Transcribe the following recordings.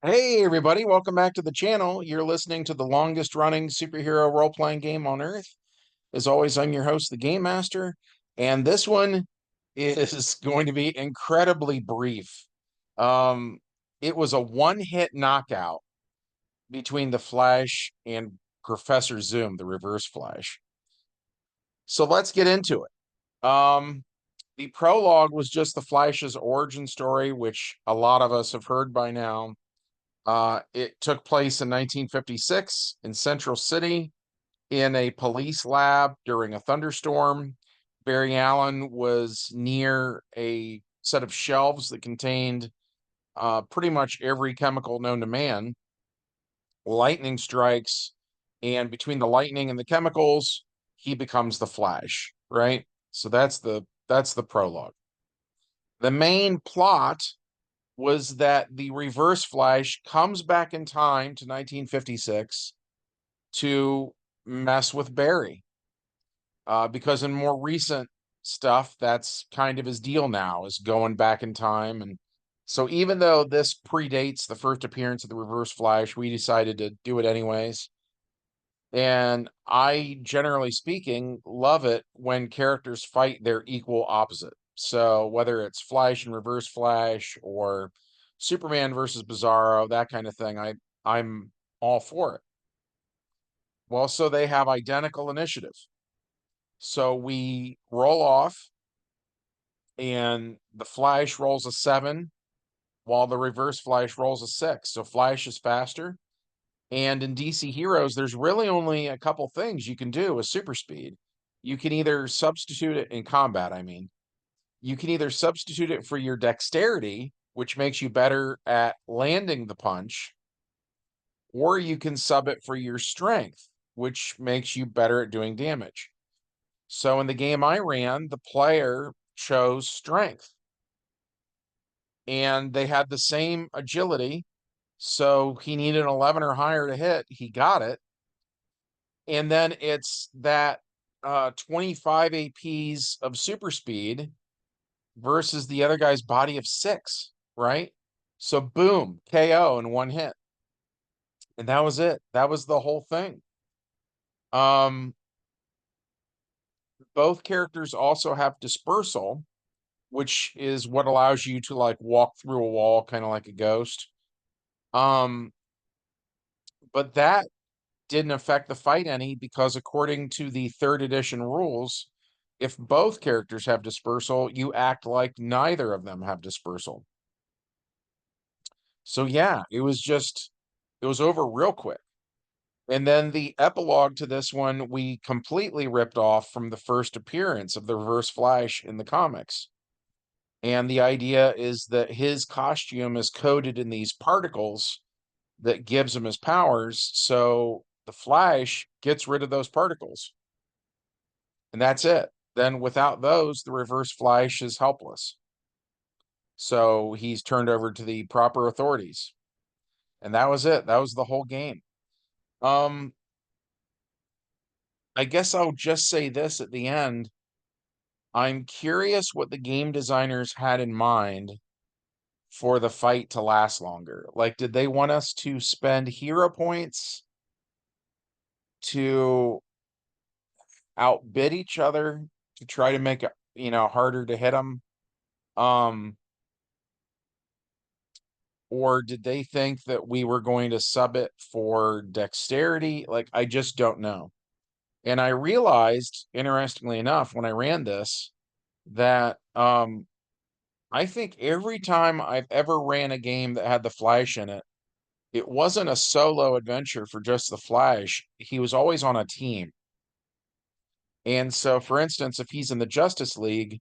Hey everybody, welcome back to the channel. You're listening to the longest running superhero role-playing game on Earth. As always, I'm your host, the Game Master, and this one is going to be incredibly brief. Um, it was a one-hit knockout between the Flash and Professor Zoom, the Reverse Flash. So let's get into it. The prologue was just the Flash's origin story, which a lot of us have heard by now. It took place in 1956 in Central City in a police lab during a thunderstorm. Barry Allen was near a set of shelves that contained pretty much every chemical known to man. Lightning strikes, and between the lightning and the chemicals, he becomes the Flash, right? So that's the prologue. The main plot was that the Reverse Flash comes back in time to 1956 to mess with Barry. Because in more recent stuff, that's kind of his deal now, is going back in time. And so even though this predates the first appearance of the Reverse Flash, we decided to do it anyways. And I, generally speaking, love it when characters fight their equal opposite. So whether it's Flash and Reverse Flash or Superman versus Bizarro, that kind of thing, I'm all for it. Well, so they have identical initiative. So we roll off, and the Flash rolls a 7, while the Reverse Flash rolls a 6. So Flash is faster. And in DC Heroes, there's really only a couple things you can do with super speed. You can either substitute it in combat, I mean. You can either substitute it for your dexterity, which makes you better at landing the punch, or you can sub it for your strength, which makes you better at doing damage. So in the game I ran, the player chose strength, and they had the same agility. So he needed an 11 or higher to hit. He got it. And then it's that 25 APs of super speed versus the other guy's body of 6, right? So boom, KO in one hit. And that was it. That was the whole thing. Um, both characters also have dispersal, which is what allows you to like walk through a wall kind of like a ghost. Um, but that didn't affect the fight any, because according to the third edition rules, if both characters have dispersal, you act like neither of them have dispersal. So yeah, it was over real quick. And then the epilogue to this one, we completely ripped off from the first appearance of the Reverse Flash in the comics. And the idea is that his costume is coated in these particles that gives him his powers. So the Flash gets rid of those particles. And that's it. Then without those, the Reverse Flash is helpless. So he's turned over to the proper authorities. And that was it. That was the whole game. Um, I guess I'll just say this at the end. I'm curious what the game designers had in mind for the fight to last longer. Like, did they want us to spend hero points to outbid each other to try to make it, harder to hit them? Um, or did they think that we were going to sub it for dexterity? Like, I just don't know. And I realized, interestingly enough, when I ran this, that I think every time I've ever ran a game that had the Flash in it, it wasn't a solo adventure for just the Flash. He was always on a team. And so, for instance, if he's in the Justice League,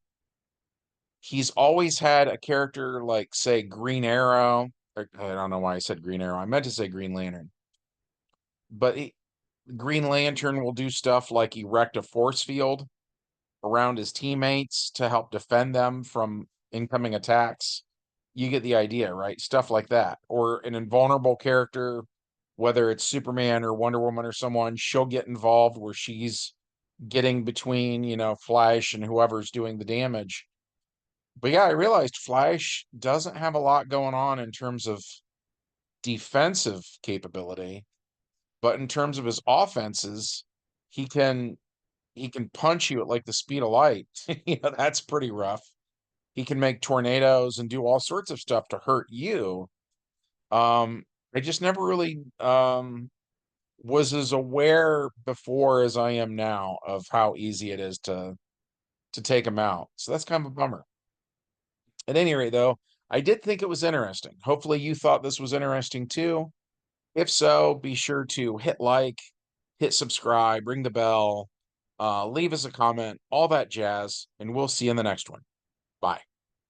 he's always had a character like, say, Green Arrow. I don't know why I said Green Arrow. I meant to say Green Lantern. But Green Lantern will do stuff like erect a force field around his teammates to help defend them from incoming attacks. You get the idea, right? Stuff like that. Or an invulnerable character, whether it's Superman or Wonder Woman or someone, she'll get involved where she's getting between, Flash and whoever's doing the damage. But yeah, I realized Flash doesn't have a lot going on in terms of defensive capability, but in terms of his offenses, he can punch you at like the speed of light. That's pretty rough. He can make tornadoes and do all sorts of stuff to hurt you. I just never really was as aware before as I am now of how easy it is to take him out. So that's kind of a bummer. At any rate, though, I did think it was interesting. Hopefully you thought this was interesting too. If so, be sure to hit like, hit subscribe, ring the bell, leave us a comment, all that jazz, and we'll see you in the next one. Bye.